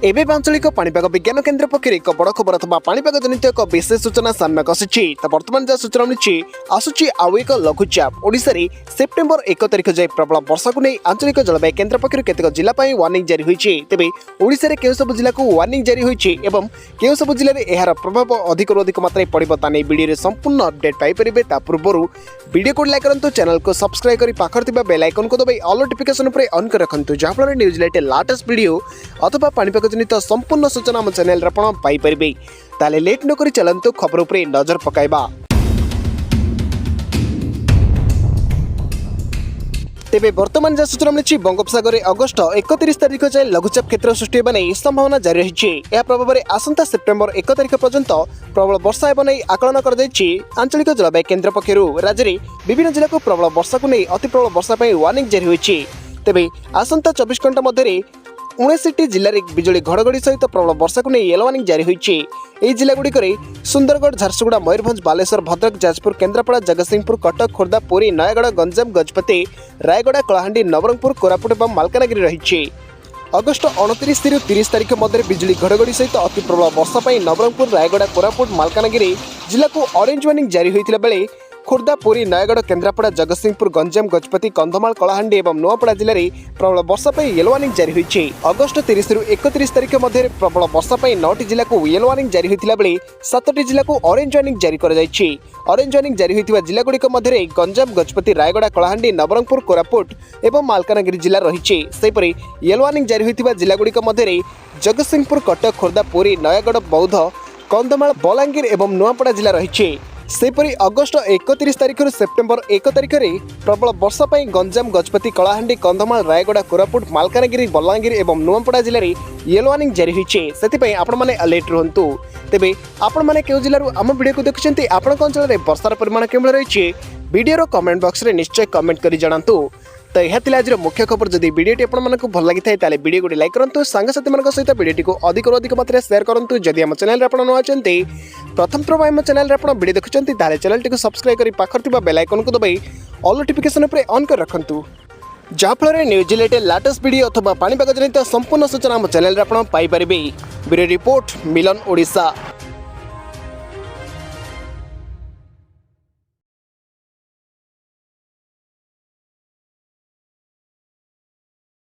एबे आंचलिक पाणीपाग विज्ञान केन्द्र पक्षर एक बड़ खबर अथवा पाणीपाग जनित एक विशेष सूचना सामना आसी। बर्तमान जहाँ सूचना मिली आसूची आउ एक लघुचाप ओडिशा रे सेप्टेम्बर 1 तारिख जाए प्रबल वर्षा को नहीं आंचलिक जलवायु केन्द्र पक्षर केतक जिला वार्निंग जारी होती। तेज ओडिशा रे केउ सब जिला को वार्निंग जारी होती एवं केउ सब जिले में यार प्रभाव अधिक अधिक मात्रा पड़ो ताने वीडियो संपूर्ण अपडेट पाइपर। ता पूर्व वीडियो को लाइक करूँ, चैनल को सब्सक्राइब कर पाखर बेल आइकन को दबाई ऑल नोटिफिकेशन पर ऑन कर रखु, जहाँफल न्यूज लेटेस्ट वीडियो अथवा पाणीपाग जनित संपूर्ण सूचना आम चैनल पाइपर। ताले लेट नक चलतु खबर उपरे नजर पकाइबा। तेबे वर्तमान जहाँ सूचना मिली बंगोपसागर अगस्ट 31 तारिख जाए लघुचाप क्षेत्र सृष्टि होने संभावना जारी रही। यह प्रभाव में आसंता सेप्टेम्बर 1 तारिख पर्यंत प्रबल वर्षा होने आकलन कर आंचलिक जलवायु केन्द्र पक्षर राज्य में विभिन्न जिला को प्रबल वर्षा को नहीं अति प्रबल वर्षा वार्निंग जारी होती। तेबे आसंता 24 घंटा मध्य 59 जिले में बिजुली घड़घड़ी सहित प्रबल वर्षा को नहीं येलो वार्निंग जारी होती। यह जिलागुड़िक सुंदरगढ़, झारसुगुड़ा, मयूरभंज, बालेश्वर, भद्रक, जाजपुर, केन्द्रापड़ा, जगतसिंहपुर, कटक, खोर्धा, पुरी, नयगड़, गंजाम, गजपति, रायगड़ा, कलाहांडी, नवरंगपुर, कोरापुट और मालकानगिरी रही। अगस्ट 29 ରୁ 30 तारिख मध्य बिजुली घड़घड़ी सहित अति प्रबल वर्षा नवरंगपुर, रायगड़ा, कोरापुट, मालकानगिरी जिला को ऑरेंज वार्निंग जारी होता बेले खोर्धा, पुरी, नयगड़, केन्द्रापड़ा, जगतसिंहपुर, गंजाम, गजपति, कंधमाल, कलाहांडी और नुआपड़ा जिले में प्रबल वर्षा येलो वार्निंग जारी होती। अगस्ट 30 ରୁ 31 तारिख मध्य प्रबल वर्षा 9टी जिला को येलो वार्निंग जारी होता बेले 7टी जिला को ऑरेंज वार्निंग जारी कर ऑरेंज वार्निंग जारी होता जिलागुड़िक मध्य गंजाम, गजपति, रायगड़ा, कलाहांडी, नवरंगपुर, कोरापुट और मालकानगिरी जिला रही। सेहीपरि येलो वार्निंग जारी होता जिलागुड़िक मध्य जगतसिंहपुर, कटक, खोर्धा, पुरी, नयगड़, बौद्ध, कंधमाल, बलांगीर और नुआपड़ा जिला रही। सेपरी अगस्ट 31 तारिख सेप्टेम्बर 1 तारिख में प्रबल वर्षा गंजाम, गजपति, कलाहांडी, कंधमाल, रायगड़ा, कोरापुट, मालकानगिरी, बलांगीर और नुआपड़ा जिले में येलो वार्निंग जारी होती। से आपण मैंने अलर्ट रुहतु। तेबे आपण मैंने केउ जिल्लारू आम वीडियो को देखुछन्ती, आपण अंचल में वर्षार परिमाण केवल रही वीडियो कमेंट बॉक्स में निश्चय कमेंट कर जणातु। तो यह आज मुख्य खबर। जदि वीडियो आपको भल लगी था वीडियो को लाइक करूँ, सांगसाथी सहित वीडियो को अधिक अधिक मात्रा शेयर करूँ। जदि आम चैनल नुआ अच्छा प्रथम थर आम चैनल वीडियो देखुं चैनल टी सब्सक्राइब कर पाखर बेल आइकन को दबाई ऑल नोटिफिकेशन पर ऑन कर रखु, जहाँफल न्यूज लेटेस्ट वीडियो अथवा पाणीपाग जनित संपूर्ण सूचना आम चैनल पाइपर। ब्यूरो रिपोर्ट, मिलन, ओडिशा।